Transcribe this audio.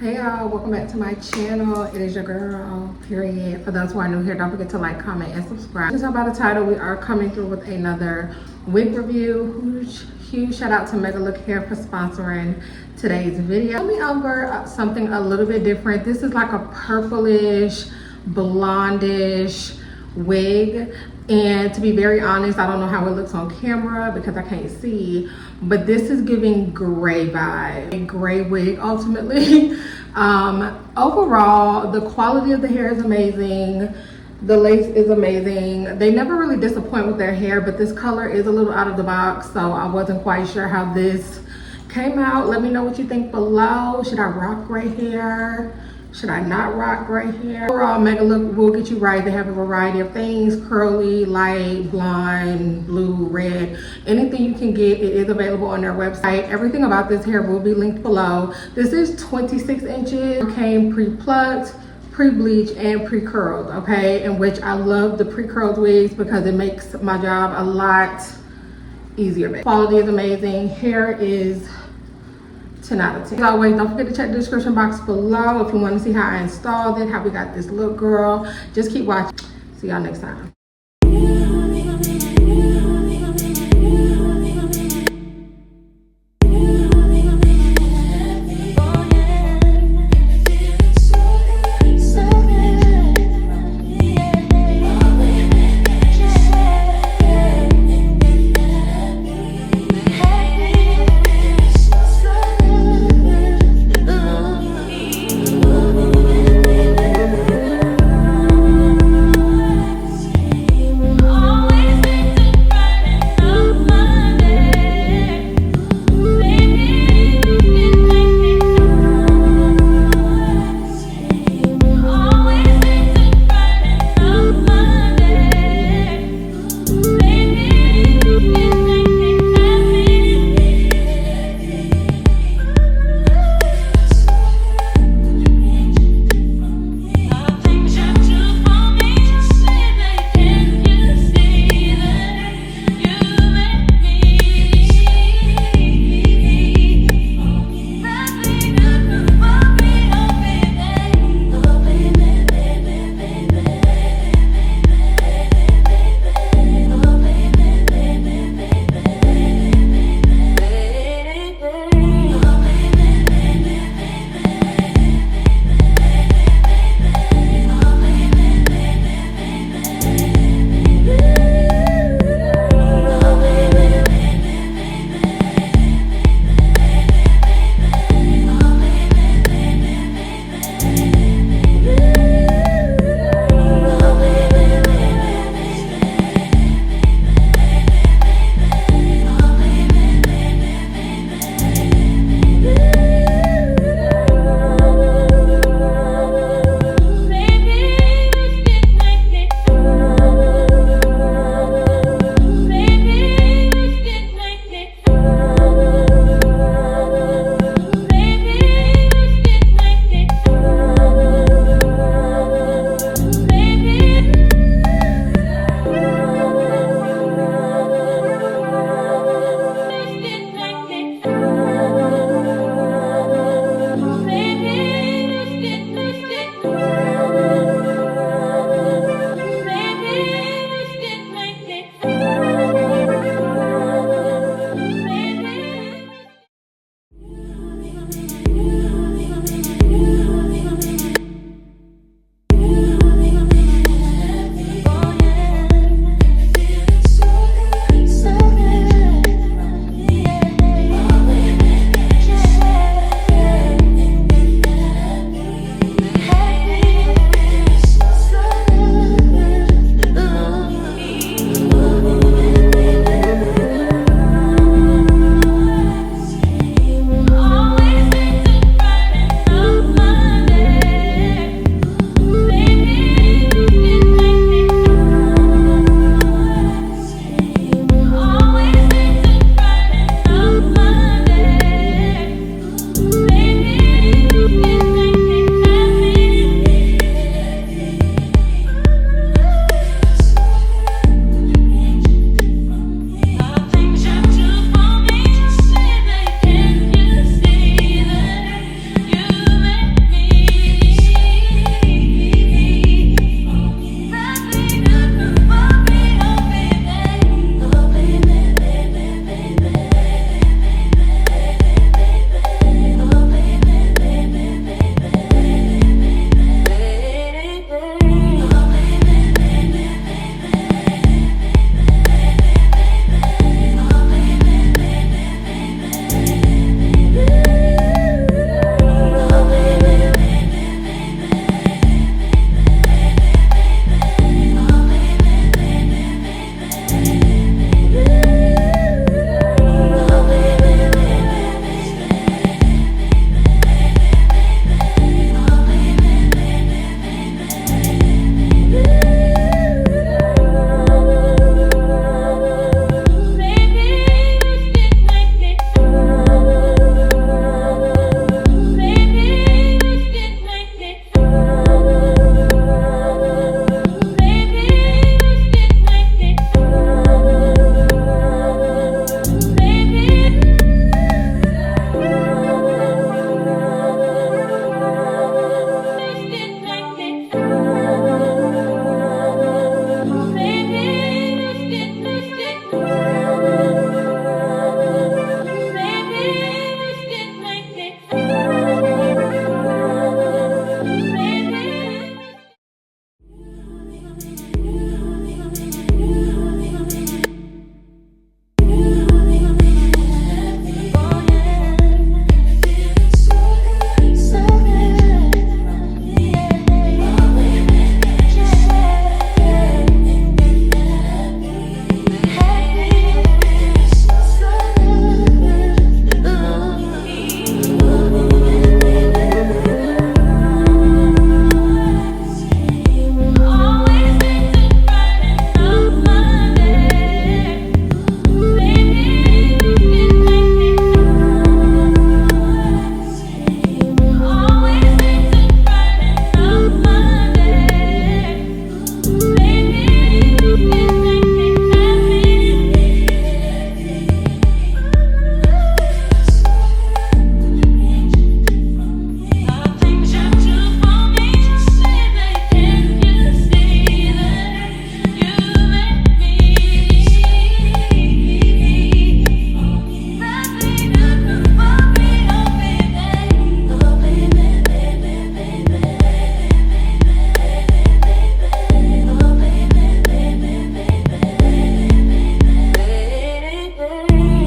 Hey y'all, welcome back to my channel. It is your girl, period. For those who are new here, don't forget to like, comment, and subscribe. Just about the title, we are coming through with another wig review. Huge shout out to Megalook here for sponsoring today's video. Tell me over something a little bit different. This is like a purplish, blondish wig. And to be very honest, I don't know how it looks on camera because I can't see, but this is giving gray vibe, a gray wig ultimately. Overall, the quality of the hair is amazing. The lace is amazing. They never really disappoint with their hair, but this color is a little out of the box, so I wasn't quite sure how this came out. Let me know what you think below. Should I rock gray hair? Should I not rock gray hair? Overall, Megalook will get you right. They have a variety of things: curly, light, blonde, blue, red. Anything you can get, it is available on their website. Everything about this hair will be linked below. This is 26 inches. It came pre-plucked, pre-bleached, and pre-curled, okay? In which I love the pre-curled wigs because it makes my job a lot easier. Quality is amazing. Hair is 10 out of 10. As always, don't forget to check the description box below if you want to see how I installed it, how we got this look, girl. Just keep watching. See y'all next time.